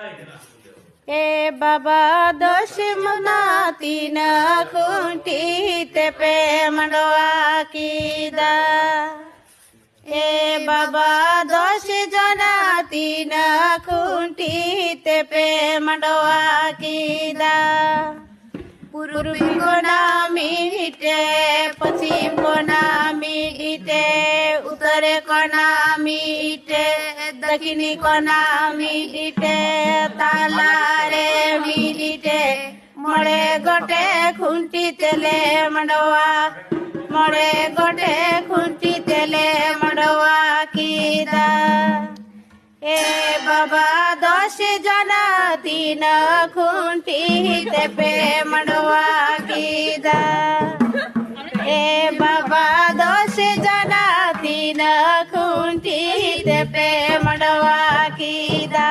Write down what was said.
ए बाबा दोष मना तीन कुंठी ते पे मंडवा कीदा ए बाबा दोष जना तीन कुंठी ते पे मंडवा कीदा पूर्वी कोना मीटे पश्चिम कोना मीटे उत्तरे कोना मीटे दक्षिणी कोना मीटे तालारे मीटे मोड़े गोटे खुंटी तेले मंडवा मोड़े गोटे खुंटी तेले मंडवा कीदा ए बाबा दोष जना तीन खुंटी ते पे मंडवा कीदा ए बाबा दोष जना तीन खुंटी ते पे मंडवा कीदा।